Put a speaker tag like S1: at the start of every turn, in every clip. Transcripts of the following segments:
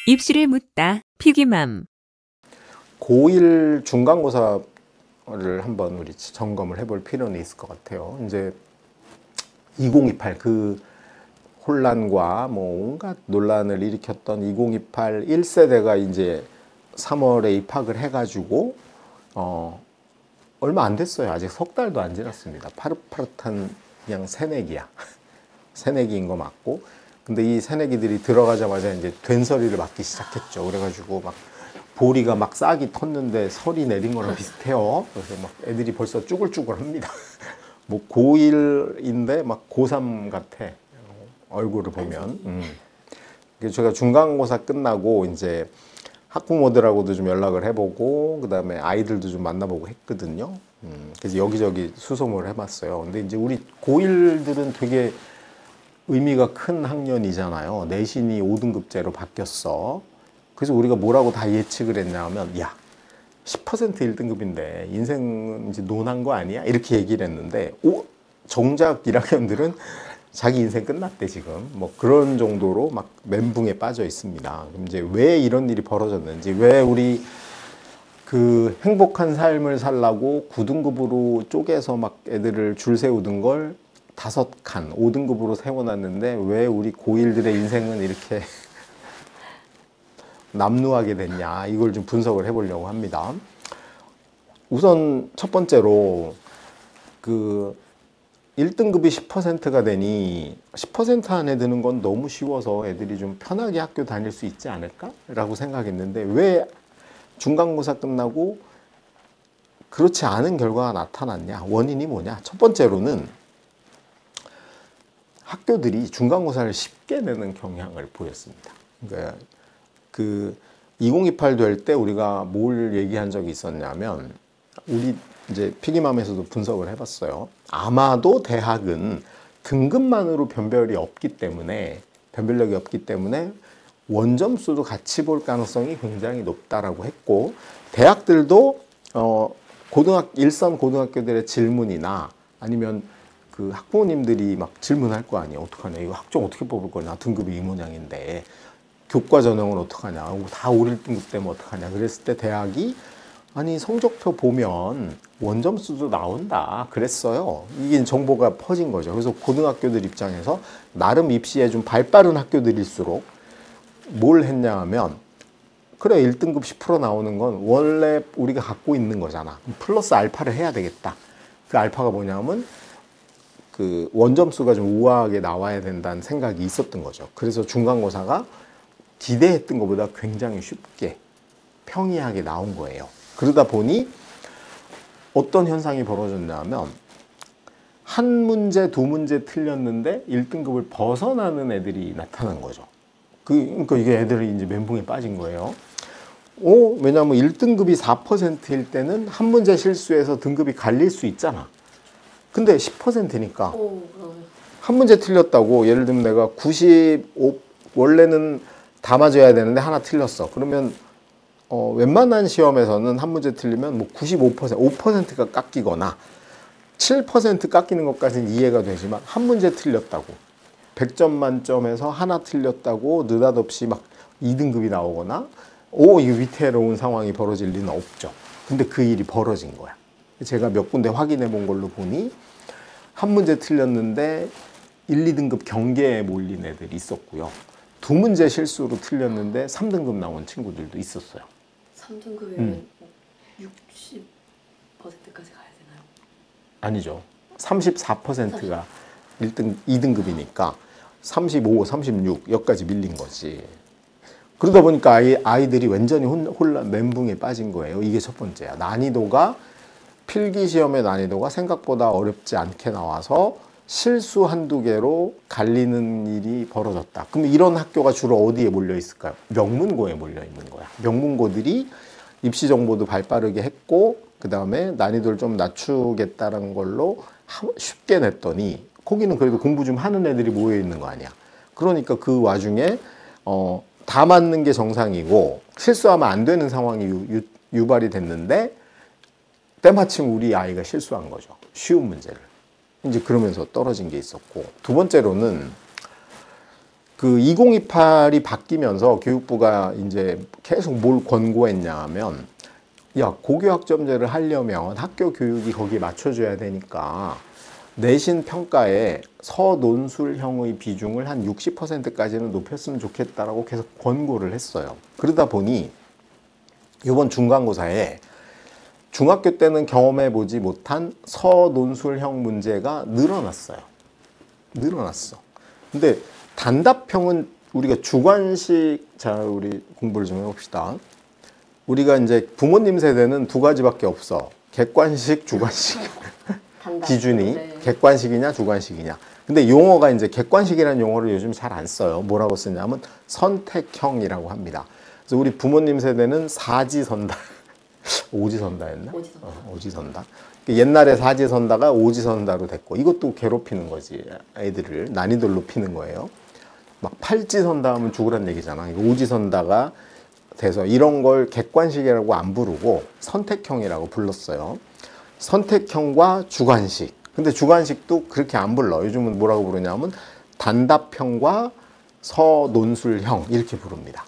S1: 입시를 묻다 피기맘.
S2: 고1 중간고사를 한번 우리 점검을 해볼 필요는 있을 것 같아요. 이제 2028 그 혼란과 뭐 온갖 논란을 일으켰던 2028 1세대가 이제 3월에 입학을 해가지고 얼마 안 됐어요. 아직 석 달도 안 지났습니다. 파릇파릇한 그냥 새내기야. 새내기인 거 맞고. 근데 이 새내기들이 들어가자마자 이제 된서리를 맞기 시작했죠. 그래가지고 막 보리가 막 싹이 텄는데 설이 내린 거랑 비슷해요. 그래서 막 애들이 벌써 쭈글쭈글합니다. 뭐 고1인데 막 고3 같아. 얼굴을 보면. 제가 중간고사 끝나고 이제 학부모들하고도 좀 연락을 해보고 그다음에 아이들도 좀 만나보고 했거든요. 그래서 여기저기 수소문을 해봤어요. 근데 이제 우리 고1들은 되게 의미가 큰 학년이잖아요. 내신이 5등급제로 바뀌었어. 그래서 우리가 뭐라고 다 예측을 했냐면, 야, 10% 1등급인데 인생 이제 논한 거 아니야? 이렇게 얘기를 했는데, 정작 1학년들은 자기 인생 끝났대, 지금. 뭐 그런 정도로 막 멘붕에 빠져 있습니다. 그럼 이제 왜 이런 일이 벌어졌는지, 왜 우리 그 행복한 삶을 살라고 9등급으로 쪼개서 막 애들을 줄 세우던 걸 5칸, 5등급으로 세워놨는데 왜 우리 고1들의 인생은 이렇게 남루하게 됐냐, 이걸 좀 분석을 해보려고 합니다. 우선 첫 번째로 그 1등급이 10%가 되니 10% 안에 드는 건 너무 쉬워서 애들이 좀 편하게 학교 다닐 수 있지 않을까? 라고 생각했는데 왜 중간고사 끝나고 그렇지 않은 결과가 나타났냐? 원인이 뭐냐? 첫 번째로는 학교들이 중간고사를 쉽게 내는 경향을 보였습니다. 그러니까 그 2028 될 때 우리가 뭘 얘기한 적이 있었냐면, 우리 이제 피기맘에서도 분석을 해봤어요. 아마도 대학은 등급만으로 변별력이 없기 때문에 원점수도 같이 볼 가능성이 굉장히 높다라고 했고, 대학들도 일선 고등학교들의 질문이나 아니면 그 학부모님들이 막 질문할 거 아니에요. 어떡하냐, 이거 학종 어떻게 뽑을 거냐, 등급이 이 모양인데 교과 전형은 어떡하냐, 다 5, 1등급 되면 어떡하냐. 그랬을 때 대학이 아니 성적표 보면 원점수도 나온다 그랬어요. 이게 정보가 퍼진 거죠. 그래서 고등학교들 입장에서 나름 입시에 좀 발빠른 학교들일수록 뭘 했냐 하면, 그래 1등급 10% 나오는 건 원래 우리가 갖고 있는 거잖아. 플러스 알파를 해야 되겠다. 그 알파가 뭐냐면 그 원점수가 좀 우아하게 나와야 된다는 생각이 있었던 거죠. 그래서 중간고사가 기대했던 것보다 굉장히 쉽게 평이하게 나온 거예요. 그러다 보니 어떤 현상이 벌어졌냐면, 한 문제, 두 문제 틀렸는데 1등급을 벗어나는 애들이 나타난 거죠. 그러니까 이게 애들이 이제 멘붕에 빠진 거예요. 왜냐하면 1등급이 4%일 때는 한 문제 실수해서 등급이 갈릴 수 있잖아. 근데 10%니까 한 문제 틀렸다고, 예를 들면 내가 95, 원래는 다 맞아야 되는데 하나 틀렸어. 그러면 웬만한 시험에서는 한 문제 틀리면 뭐 95%, 5%가 깎이거나 7% 깎이는 것까지는 이해가 되지만, 한 문제 틀렸다고 100점 만점에서 하나 틀렸다고 느닷없이 막 2등급이 나오거나 이게 위태로운 상황이 벌어질 리는 없죠. 근데 그 일이 벌어진 거야. 제가 몇 군데 확인해 본 걸로 보니 한 문제 틀렸는데 1, 2등급 경계에 몰린 애들이 있었고요. 두 문제 실수로 틀렸는데 3등급 나온 친구들도 있었어요.
S3: 3등급이면 60%까지 가야 되나요?
S2: 아니죠. 34%가 2등급이니까 35, 36 여기까지 밀린 거지. 그러다 보니까 아이들이 완전히 혼란, 멘붕에 빠진 거예요. 이게 첫 번째야. 난이도가, 필기시험의 난이도가 생각보다 어렵지 않게 나와서 실수 한두 개로 갈리는 일이 벌어졌다. 그럼 이런 학교가 주로 어디에 몰려 있을까요? 명문고에 몰려 있는 거야. 명문고들이 입시 정보도 발빠르게 했고, 그 다음에 난이도를 좀 낮추겠다는 걸로 쉽게 냈더니, 거기는 그래도 공부 좀 하는 애들이 모여 있는 거 아니야. 그러니까 그 와중에 다 맞는 게 정상이고 실수하면 안 되는 상황이 유발이 됐는데, 때마침 우리 아이가 실수한 거죠. 쉬운 문제를. 이제 그러면서 떨어진 게 있었고, 두 번째로는 그 2028이 바뀌면서 교육부가 이제 계속 뭘 권고했냐 하면, 야, 고교학점제를 하려면 학교 교육이 거기에 맞춰줘야 되니까 내신 평가에 서논술형의 비중을 한 60%까지는 높였으면 좋겠다라고 계속 권고를 했어요. 그러다 보니 이번 중간고사에 중학교 때는 경험해보지 못한 서논술형 문제가 늘어났어요. 늘어났어. 근데 단답형은 우리가 주관식, 자, 우리 공부를 좀 해봅시다. 우리가 이제 부모님 세대는 두 가지밖에 없어. 객관식, 주관식. 기준이
S3: 네.
S2: 객관식이냐 주관식이냐. 근데 용어가 이제 객관식이라는 용어를 요즘 잘 안 써요. 뭐라고 쓰냐면 선택형이라고 합니다. 그래서 우리 부모님 세대는 사지선다. 오지선다였나?
S3: 오지선다.
S2: 오지선다. 옛날에 사지선다가 오지선다로 됐고, 이것도 괴롭히는 거지. 애들을 난이도를 높이는 거예요. 막 팔지선다 하면 죽으란 얘기잖아. 오지선다가 돼서 이런 걸 객관식이라고 안 부르고 선택형이라고 불렀어요. 선택형과 주관식. 근데 주관식도 그렇게 안 불러. 요즘은 뭐라고 부르냐면 단답형과 서논술형 이렇게 부릅니다.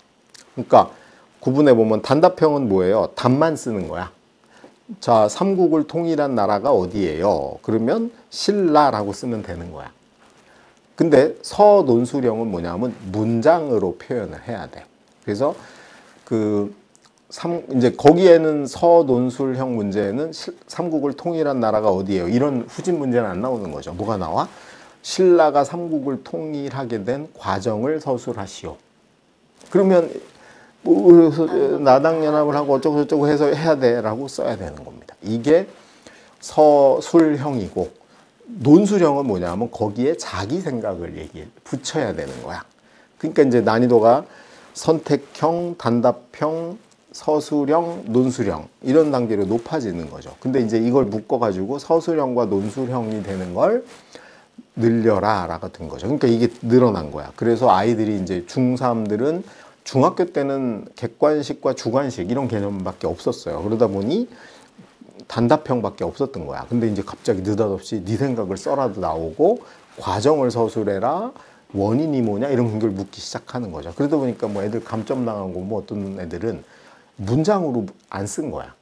S2: 그러니까 구분해 보면 단답형은 뭐예요? 답만 쓰는 거야. 자, 삼국을 통일한 나라가 어디예요? 그러면 신라라고 쓰면 되는 거야. 근데 서논술형은 뭐냐면 문장으로 표현을 해야 돼. 그래서 이제 거기에는 서논술형 문제에는 삼국을 통일한 나라가 어디예요? 이런 후진 문제는 안 나오는 거죠. 뭐가 나와? 신라가 삼국을 통일하게 된 과정을 서술하시오. 그러면 뭐 나당연합을 하고 어쩌고저쩌고 해서 해야 돼라고 써야 되는 겁니다. 이게 서술형이고, 논술형은 뭐냐면 거기에 자기 생각을 붙여야 되는 거야. 그러니까 이제 난이도가 선택형, 단답형, 서술형, 논술형 이런 단계로 높아지는 거죠. 근데 이제 이걸 묶어가지고 서술형과 논술형이 되는 걸 늘려라 라가 된 거죠. 그러니까 이게 늘어난 거야. 그래서 아이들이 이제 중3들은 중학교 때는 객관식과 주관식 이런 개념밖에 없었어요. 그러다 보니 단답형밖에 없었던 거야. 근데 이제 갑자기 느닷없이 네 생각을 써라도 나오고 과정을 서술해라, 원인이 뭐냐 이런 걸 묻기 시작하는 거죠. 그러다 보니까 뭐 애들 감점 당하고 뭐 어떤 애들은 문장으로 안 쓴 거야.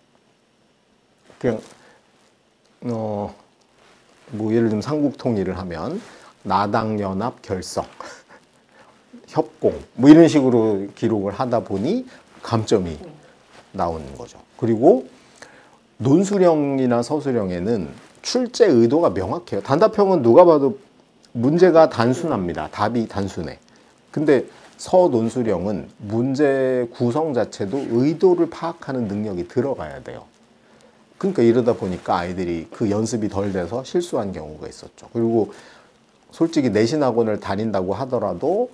S2: 그냥 뭐 예를 들면 삼국통일을 하면 나당연합 결성, 협공 뭐 이런 식으로 기록을 하다 보니 감점이 나오는 거죠. 그리고 논술형이나 서술형에는 출제 의도가 명확해요. 단답형은 누가 봐도 문제가 단순합니다. 답이 단순해. 근데 서논술형은 문제 구성 자체도 의도를 파악하는 능력이 들어가야 돼요. 그러니까 이러다 보니까 아이들이 그 연습이 덜 돼서 실수한 경우가 있었죠. 그리고 솔직히 내신학원을 다닌다고 하더라도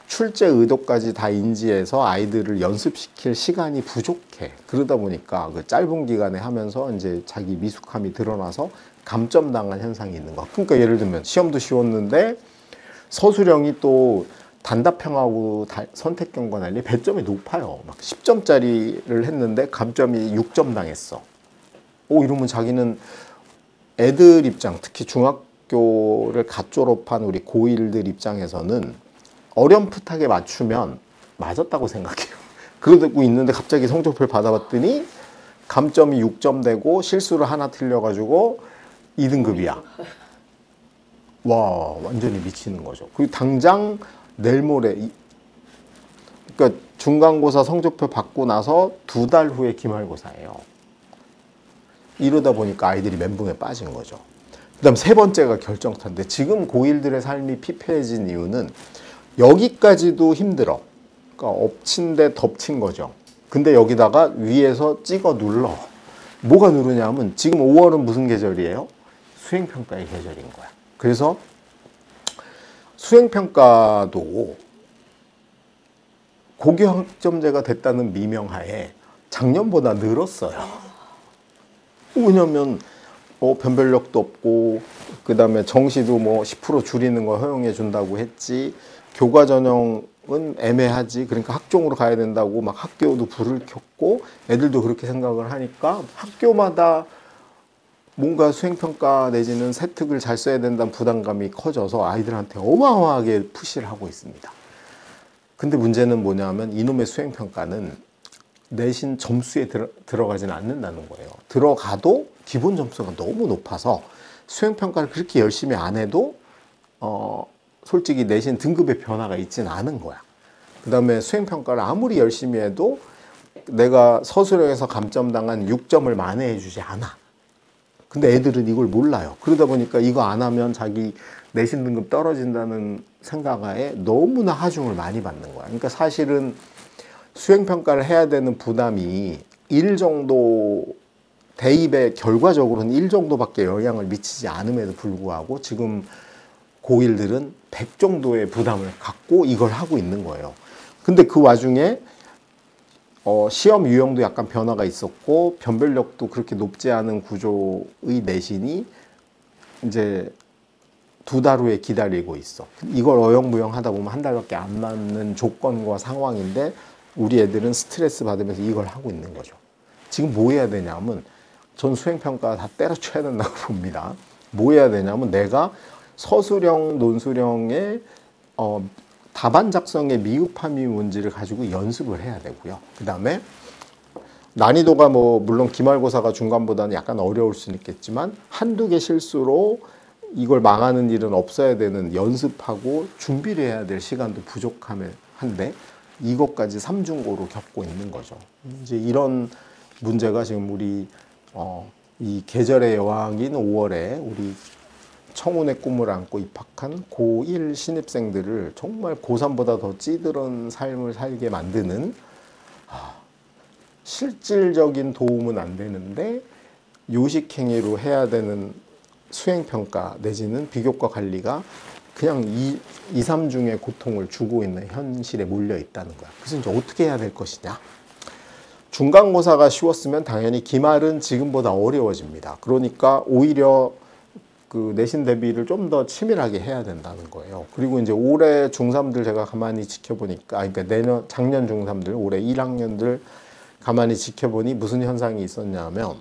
S2: 출제 의도까지 다 인지해서 아이들을 연습시킬 시간이 부족해. 그러다 보니까 그 짧은 기간에 하면서 이제 자기 미숙함이 드러나서 감점당한 현상이 있는 거야. 그러니까 예를 들면 시험도 쉬웠는데 서술형이 또 단답형하고 선택형과 달리 배점이 높아요. 막 10점짜리를 했는데 감점이 6점 당했어. 이러면 자기는 애들 입장, 특히 중학교를 갓 졸업한 우리 고1들 입장에서는 어렴풋하게 맞추면 맞았다고 생각해요. 그러고 있는데 갑자기 성적표를 받아봤더니 감점이 6점 되고 실수를 하나 틀려가지고 2등급이야. 와, 완전히 미치는 거죠. 그리고 당장 내일 모레, 그러니까 중간고사 성적표 받고 나서 2달 후에 기말고사예요. 이러다 보니까 아이들이 멘붕에 빠진 거죠. 그 다음 세 번째가 결정타인데, 지금 고1들의 삶이 피폐해진 이유는 여기까지도 힘들어. 그러니까 엎친 데 덮친 거죠. 근데 여기다가 위에서 찍어 눌러. 뭐가 누르냐면 지금 5월은 무슨 계절이에요? 수행평가의 계절인 거야. 그래서 수행평가도 고교학점제가 됐다는 미명하에 작년보다 늘었어요. 왜냐면 변별력도 없고, 그 다음에 정시도 뭐 10% 줄이는 거 허용해 준다고 했지, 교과 전형은 애매하지, 그러니까 학종으로 가야 된다고 막 학교도 불을 켰고, 애들도 그렇게 생각을 하니까 학교마다 뭔가 수행평가 내지는 세특을 잘 써야 된다는 부담감이 커져서 아이들한테 어마어마하게 푸시를 하고 있습니다. 근데 문제는 뭐냐면 이놈의 수행평가는 내신 점수에 들어가지는 않는다는 거예요. 들어가도 기본 점수가 너무 높아서 수행평가를 그렇게 열심히 안 해도 솔직히 내신 등급의 변화가 있지는 않은 거야. 그 다음에 수행평가를 아무리 열심히 해도 내가 서술형에서 감점당한 6점을 만회해 주지 않아. 근데 애들은 이걸 몰라요. 그러다 보니까 이거 안 하면 자기 내신 등급 떨어진다는 생각하에 너무나 하중을 많이 받는 거야. 그러니까 사실은 수행평가를 해야 되는 부담이 1 정도, 대입에 결과적으로는 1 정도밖에 영향을 미치지 않음에도 불구하고 지금 고1들은 100 정도의 부담을 갖고 이걸 하고 있는 거예요. 근데 그 와중에 시험 유형도 약간 변화가 있었고 변별력도 그렇게 높지 않은 구조의 내신이 이제 2달 후에 기다리고 있어. 이걸 어영부영 하다 보면 1달밖에 안 맞는 조건과 상황인데 우리 애들은 스트레스 받으면서 이걸 하고 있는 거죠. 지금 뭐 해야 되냐면 전 수행평가 다 때려쳐야 된다고 봅니다. 뭐 해야 되냐면 내가 서술형, 논술형의 답안 작성의 미흡함이 뭔지를 가지고 연습을 해야 되고요. 그 다음에 난이도가 뭐 물론 기말고사가 중간보다는 약간 어려울 수는 있겠지만 한두 개 실수로 이걸 망하는 일은 없어야 되는 연습하고 준비를 해야 될 시간도 부족한데 이것까지 삼중고로 겪고 있는 거죠. 이제 이런 문제가 지금 우리 이 계절의 여왕인 5월에 우리 청운의 꿈을 안고 입학한 고1 신입생들을 정말 고3보다 더 찌들은 삶을 살게 만드는 실질적인 도움은 안 되는데 요식행위로 해야 되는 수행평가 내지는 비교과 관리가 그냥 2, 3중의 고통을 주고 있는 현실에 몰려 있다는 거야. 그래서 이제 어떻게 해야 될 것이냐. 중간고사가 쉬웠으면 당연히 기말은 지금보다 어려워집니다. 그러니까 오히려 그 내신 대비를 좀 더 치밀하게 해야 된다는 거예요. 그리고 이제 올해 중3들 제가 가만히 지켜보니까, 그러니까 작년 중3들, 올해 1학년들 가만히 지켜보니 무슨 현상이 있었냐면,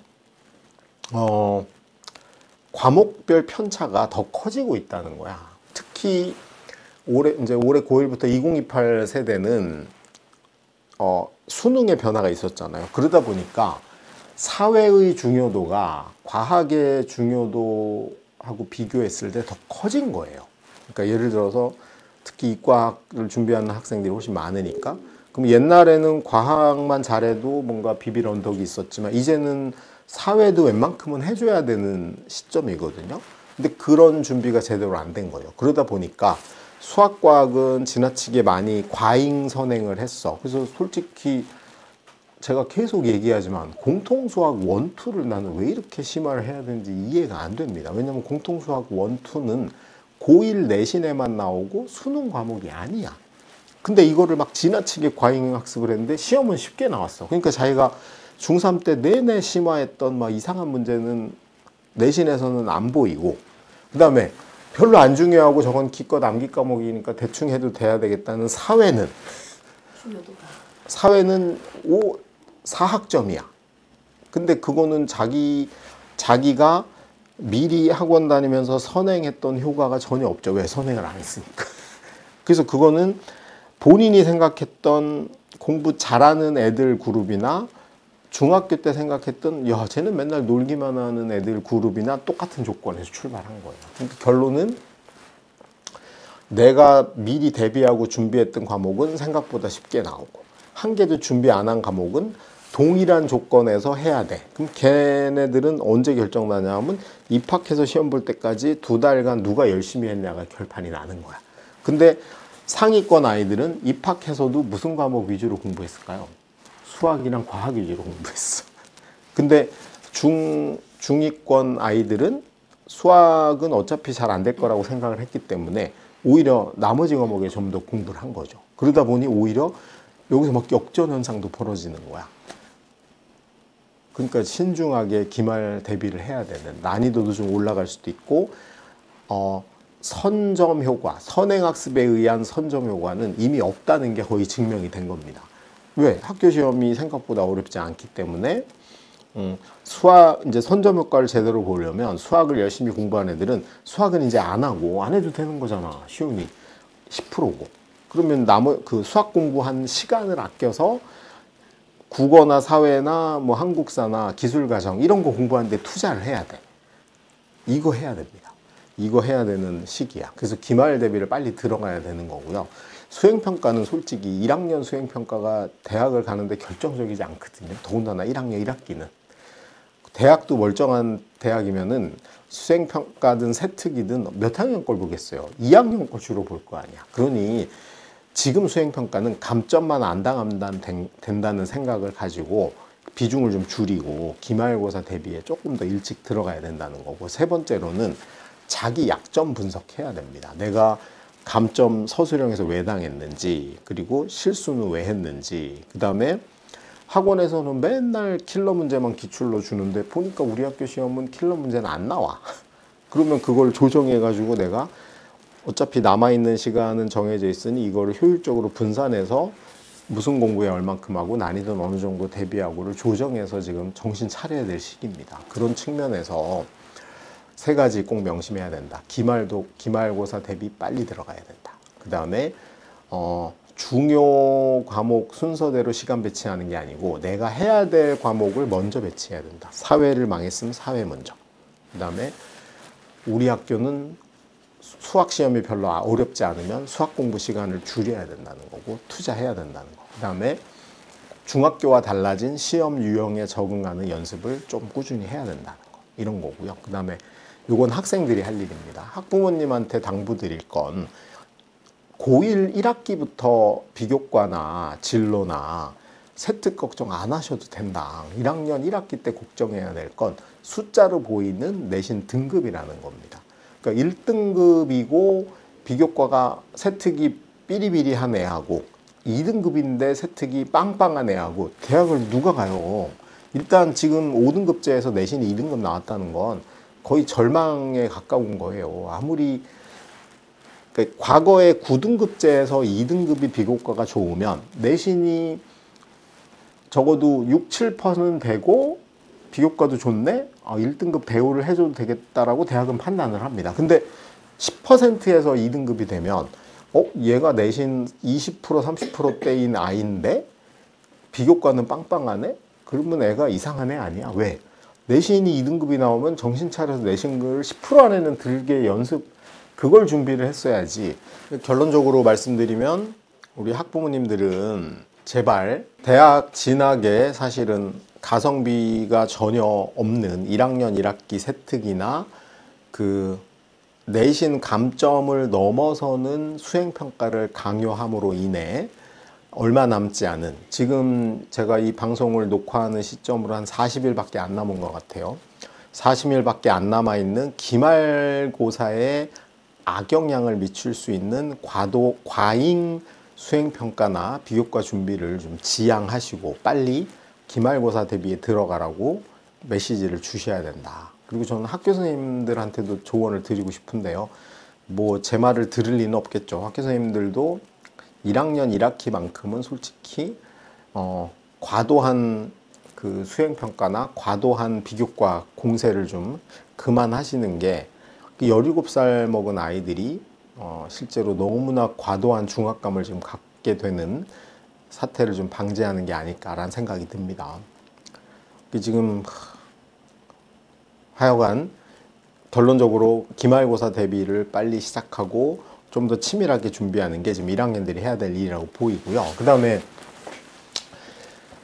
S2: 과목별 편차가 더 커지고 있다는 거야. 특히 올해 고1부터 2028 세대는 수능의 변화가 있었잖아요. 그러다 보니까 사회의 중요도가 과학의 중요도하고 비교했을 때 더 커진 거예요. 그러니까 예를 들어서 특히 이과학을 준비하는 학생들이 훨씬 많으니까, 그럼 옛날에는 과학만 잘해도 뭔가 비빌 언덕이 있었지만 이제는 사회도 웬만큼은 해줘야 되는 시점이거든요. 근데 그런 준비가 제대로 안 된 거예요. 그러다 보니까 수학과학은 지나치게 많이 과잉 선행을 했어. 그래서 솔직히 제가 계속 얘기하지만 공통수학 1, 2를 나는 왜 이렇게 심화를 해야 되는지 이해가 안 됩니다. 왜냐면 공통수학 1, 2는 고1 내신에만 나오고 수능 과목이 아니야. 근데 이거를 막 지나치게 과잉 학습을 했는데 시험은 쉽게 나왔어. 그러니까 자기가 중3 때 내내 심화했던 막 이상한 문제는 내신에서는 안 보이고, 그 다음에 별로 안 중요하고 저건 기껏 암기 과목이니까 대충 해도 돼야 되겠다는 사회는 4학점이야. 근데 그거는 자기가 미리 학원 다니면서 선행했던 효과가 전혀 없죠. 왜? 선행을 안 했으니까. 그래서 그거는 본인이 생각했던 공부 잘하는 애들 그룹이나 중학교 때 생각했던 야 쟤는 맨날 놀기만 하는 애들 그룹이나 똑같은 조건에서 출발한 거예요. 그러니까 결론은 내가 미리 대비하고 준비했던 과목은 생각보다 쉽게 나오고 한 개도 준비 안 한 과목은 동일한 조건에서 해야 돼. 그럼 걔네들은 언제 결정나냐 하면 입학해서 시험 볼 때까지 2달간 누가 열심히 했냐가 결판이 나는 거야. 근데 상위권 아이들은 입학해서도 무슨 과목 위주로 공부했을까요? 수학이랑 과학 위주로 공부했어. 근데 중위권 아이들은 수학은 어차피 잘 안 될 거라고 생각을 했기 때문에 오히려 나머지 과목에 좀 더 공부를 한 거죠. 그러다 보니 오히려 여기서 막 역전 현상도 벌어지는 거야. 그러니까 신중하게 기말 대비를 해야 되는, 난이도도 좀 올라갈 수도 있고 선점 효과, 선행학습에 의한 선점 효과는 이미 없다는 게 거의 증명이 된 겁니다. 왜? 학교 시험이 생각보다 어렵지 않기 때문에 수학 이제 선점 효과를 제대로 보려면 수학을 열심히 공부한 애들은 수학은 이제 안 하고 안 해도 되는 거잖아. 쉬우니 10%고. 그러면 그 수학 공부한 시간을 아껴서 국어나 사회나 뭐 한국사나 기술과정 이런 거 공부하는데 투자를 해야 돼. 이거 해야 됩니다. 이거 해야 되는 시기야. 그래서 기말 대비를 빨리 들어가야 되는 거고요. 수행평가는 솔직히 1학년 수행평가가 대학을 가는데 결정적이지 않거든요. 더군다나 1학년 1학기는. 대학도 멀쩡한 대학이면은 수행평가든 세특이든 몇 학년 걸 보겠어요. 2학년 걸 주로 볼 거 아니야. 그러니 지금 수행평가는 감점만 안 당하면 된다는 생각을 가지고 비중을 좀 줄이고 기말고사 대비에 조금 더 일찍 들어가야 된다는 거고, 세 번째로는 자기 약점 분석해야 됩니다. 내가 감점 서술형에서 왜 당했는지, 그리고 실수는 왜 했는지, 그 다음에 학원에서는 맨날 킬러 문제만 기출로 주는데 보니까 우리 학교 시험은 킬러 문제는 안 나와. 그러면 그걸 조정해 가지고 내가 어차피 남아있는 시간은 정해져 있으니 이거를 효율적으로 분산해서 무슨 공부에 얼만큼 하고 난이도는 어느 정도 대비하고를 조정해서 지금 정신 차려야 될 시기입니다. 그런 측면에서 세 가지 꼭 명심해야 된다. 기말고사 대비 빨리 들어가야 된다. 그 다음에 중요 과목 순서대로 시간 배치하는 게 아니고 내가 해야 될 과목을 먼저 배치해야 된다. 사회를 망했으면 사회 먼저. 그 다음에 우리 학교는 수학 시험이 별로 어렵지 않으면 수학 공부 시간을 줄여야 된다는 거고 투자해야 된다는 거. 그 다음에 중학교와 달라진 시험 유형에 적응하는 연습을 좀 꾸준히 해야 된다는 거. 이런 거고요. 그 다음에 이건 학생들이 할 일입니다. 학부모님한테 당부드릴 건 고1 1학기부터 비교과나 진로나 세특 걱정 안 하셔도 된다. 1학년 1학기 때 걱정해야 될 건 숫자로 보이는 내신 등급이라는 겁니다. 그러니까 1등급이고 비교과가 세특이 삐리비리한 애하고 2등급인데 세특이 빵빵한 애하고 대학을 누가 가요? 일단 지금 5등급제에서 내신이 2등급 나왔다는 건 거의 절망에 가까운 거예요. 아무리 그러니까 과거에 9등급제에서 2등급이 비교과가 좋으면 내신이 적어도 6, 7%는 되고 비교과도 좋네? 1등급 대우를 해줘도 되겠다라고 대학은 판단을 합니다. 근데 10%에서 2등급이 되면 얘가 내신 20% 30%대인 아이인데 비교과는 빵빵하네? 그러면 애가 이상한 애 아니야. 왜? 내신이 2등급이 나오면 정신 차려서 내신을 10% 안에는 들게 그걸 준비를 했어야지. 결론적으로 말씀드리면 우리 학부모님들은 제발 대학 진학에 사실은 가성비가 전혀 없는 1학년 1학기 세특이나 그 내신 감점을 넘어서는 수행평가를 강요함으로 인해 얼마 남지 않은, 지금 제가 이 방송을 녹화하는 시점으로 한 40일밖에 안 남은 것 같아요. 40일밖에 안 남아있는 기말고사에 악영향을 미칠 수 있는 과잉 수행평가나 비교과 준비를 좀 지양하시고 빨리 기말고사 대비에 들어가라고 메시지를 주셔야 된다. 그리고 저는 학교 선생님들한테도 조언을 드리고 싶은데요. 뭐 제 말을 들을 리는 없겠죠. 학교 선생님들도 1학년 1학기만큼은 솔직히 과도한 그 수행평가나 과도한 비교과 공세를 좀 그만하시는 게 17살 먹은 아이들이 실제로 너무나 과도한 중압감을 지금 갖게 되는 사태를 좀 방지하는 게 아닐까라는 생각이 듭니다. 지금 하여간 결론적으로 기말고사 대비를 빨리 시작하고 좀 더 치밀하게 준비하는 게 지금 1학년들이 해야 될 일이라고 보이고요. 그 다음에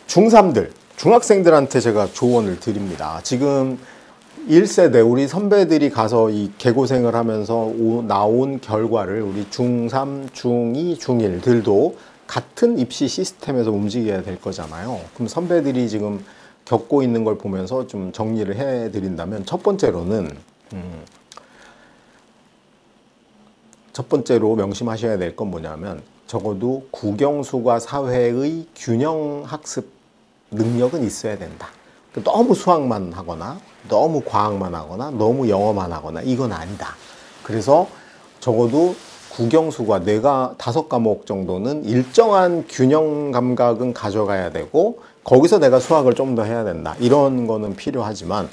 S2: 중3들, 중학생들한테 제가 조언을 드립니다. 지금 1세대 우리 선배들이 가서 이 개고생을 하면서 나온 결과를 우리 중3, 중2, 중1들도 같은 입시 시스템에서 움직여야 될 거잖아요. 그럼 선배들이 지금 겪고 있는 걸 보면서 좀 정리를 해드린다면 첫 번째로 명심하셔야 될 건 뭐냐면 적어도 국영수과 사회의 균형 학습 능력은 있어야 된다. 너무 수학만 하거나 너무 과학만 하거나 너무 영어만 하거나 이건 아니다. 그래서 적어도 국영수과 내가 5과목 정도는 일정한 균형 감각은 가져가야 되고 거기서 내가 수학을 좀 더 해야 된다. 이런 거는 필요하지만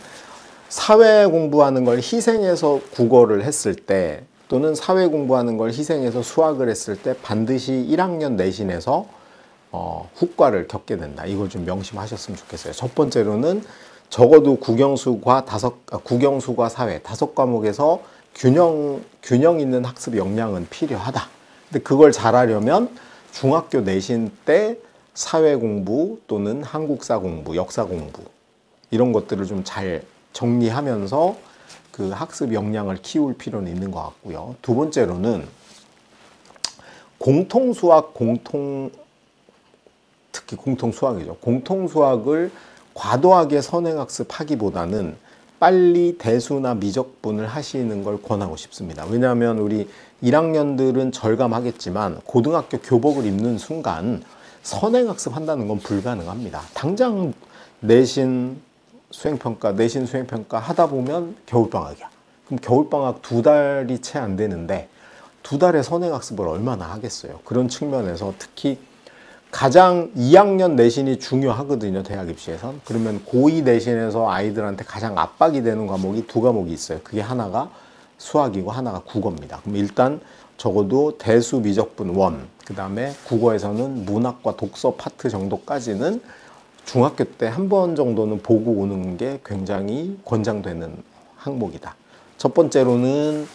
S2: 사회 공부하는 걸 희생해서 국어를 했을 때 또는 사회 공부하는 걸 희생해서 수학을 했을 때 반드시 1학년 내신에서 후과를 겪게 된다. 이걸 좀 명심하셨으면 좋겠어요. 첫 번째로는 적어도 국영수과 사회 5과목에서 균형 있는 학습 역량은 필요하다. 근데 그걸 잘하려면 중학교 내신 때 사회 공부 또는 한국사 공부, 역사 공부 이런 것들을 좀 잘 정리하면서 그 학습 역량을 키울 필요는 있는 것 같고요. 두 번째로는 특히 공통수학이죠. 공통수학을 과도하게 선행학습하기보다는 빨리 대수나 미적분을 하시는 걸 권하고 싶습니다. 왜냐하면 우리 1학년들은 절감하겠지만 고등학교 교복을 입는 순간 선행학습 한다는 건 불가능합니다. 당장 내신 수행평가 하다 보면 겨울방학이야. 그럼 겨울방학 2달이 채 안 되는데 2달의 선행학습을 얼마나 하겠어요. 그런 측면에서 특히 가장 2학년 내신이 중요하거든요. 대학 입시에선. 그러면 고2 내신에서 아이들한테 가장 압박이 되는 과목이 2과목이 있어요. 그게 하나가 수학이고 하나가 국어입니다. 그럼 일단 적어도 대수 미적분 1, 그 다음에 국어에서는 문학과 독서 파트 정도까지는 중학교 때 한 번 정도는 보고 오는 게 굉장히 권장되는 항목이다. 첫 번째로는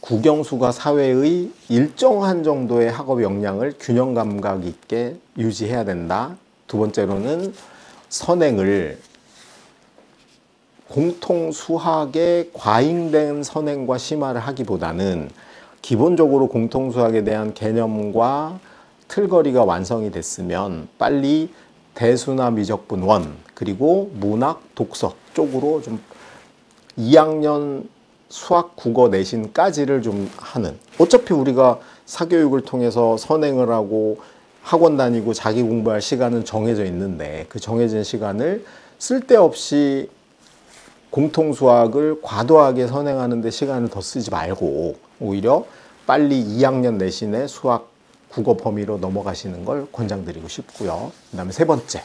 S2: 국영수가 사회의 일정한 정도의 학업 역량을 균형 감각 있게 유지해야 된다. 두 번째로는 선행을 공통 수학의 과잉된 선행과 심화를 하기보다는 기본적으로 공통 수학에 대한 개념과 틀거리가 완성이 됐으면 빨리 대수나 미적분 1 그리고 문학, 독서 쪽으로 좀 2학년 수학, 국어, 내신까지를 좀 하는, 어차피 우리가 사교육을 통해서 선행을 하고 학원 다니고 자기 공부할 시간은 정해져 있는데 그 정해진 시간을 쓸데없이 공통수학을 과도하게 선행하는 데 시간을 더 쓰지 말고 오히려 빨리 2학년 내신의 수학, 국어 범위로 넘어가시는 걸 권장드리고 싶고요. 그 다음에 세 번째,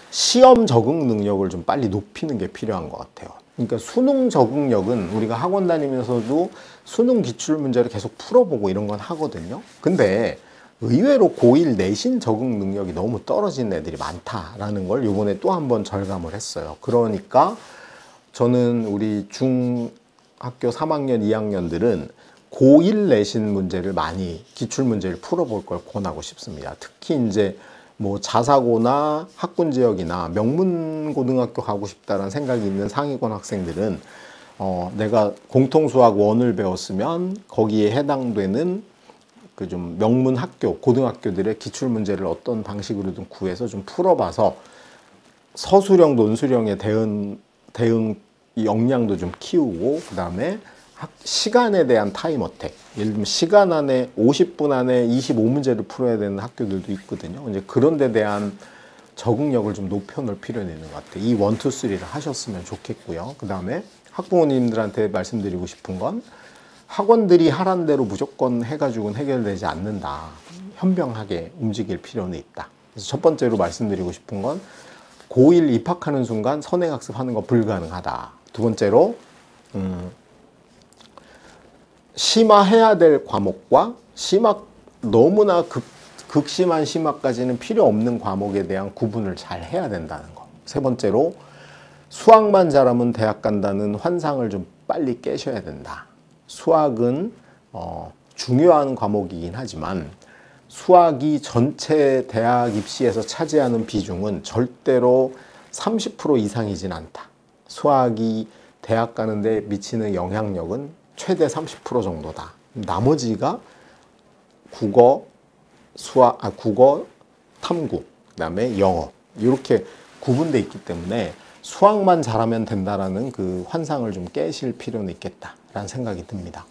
S2: 시험 적응 능력을 좀 빨리 높이는 게 필요한 것 같아요. 그러니까 수능 적응력은 우리가 학원 다니면서도 수능 기출 문제를 계속 풀어보고 이런 건 하거든요. 근데 의외로 고1 내신 적응 능력이 너무 떨어진 애들이 많다라는 걸 이번에 또 한 번 절감을 했어요. 그러니까 저는 우리 중학교 3학년, 2학년들은 고1 내신 문제를 많이 기출 문제를 풀어볼 걸 권하고 싶습니다. 특히 이제 뭐 자사고나 학군 지역이나 명문 고등학교 가고 싶다라는 생각이 있는 상위권 학생들은 내가 공통수학 1을 배웠으면 거기에 해당되는 그 좀 명문 학교, 고등학교들의 기출 문제를 어떤 방식으로든 구해서 좀 풀어봐서 서술형, 논술형의 대응 역량도 좀 키우고, 그 다음에 시간에 대한 타임 어택, 예를 들면 시간 안에 50분 안에 25문제를 풀어야 되는 학교들도 있거든요. 이제 그런 데 대한 적응력을 좀 높여놓을 필요는 있는 것 같아요. 이 1, 2, 3를 하셨으면 좋겠고요. 그 다음에 학부모님들한테 말씀드리고 싶은 건 학원들이 하란 대로 무조건 해가지고는 해결되지 않는다. 현명하게 움직일 필요는 있다. 그래서 첫 번째로 말씀드리고 싶은 건 고1 입학하는 순간 선행학습하는 거 불가능하다. 두 번째로 심화해야 될 과목과 너무나 극심한 심화까지는 필요 없는 과목에 대한 구분을 잘 해야 된다는 거. 세 번째로 수학만 잘하면 대학 간다는 환상을 좀 빨리 깨셔야 된다. 수학은 중요한 과목이긴 하지만 수학이 전체 대학 입시에서 차지하는 비중은 절대로 30% 이상이진 않다. 수학이 대학 가는데 미치는 영향력은 최대 30% 정도다. 나머지가 국어, 탐구, 그다음에 영어 이렇게 구분돼 있기 때문에 수학만 잘하면 된다라는 그 환상을 좀 깨실 필요는 있겠다라는 생각이 듭니다.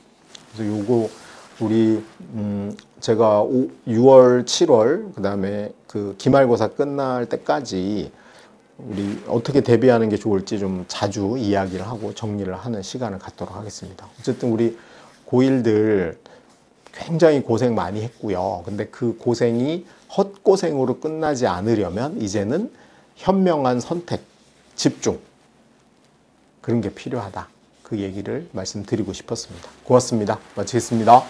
S2: 그래서 요거 우리 제가 6월, 7월 그다음에 그 기말고사 끝날 때까지 우리 어떻게 대비하는 게 좋을지 좀 자주 이야기를 하고 정리를 하는 시간을 갖도록 하겠습니다. 어쨌든 우리 고1들 굉장히 고생 많이 했고요. 근데 그 고생이 헛고생으로 끝나지 않으려면 이제는 현명한 선택, 집중 그런 게 필요하다. 그 얘기를 말씀드리고 싶었습니다. 고맙습니다. 마치겠습니다.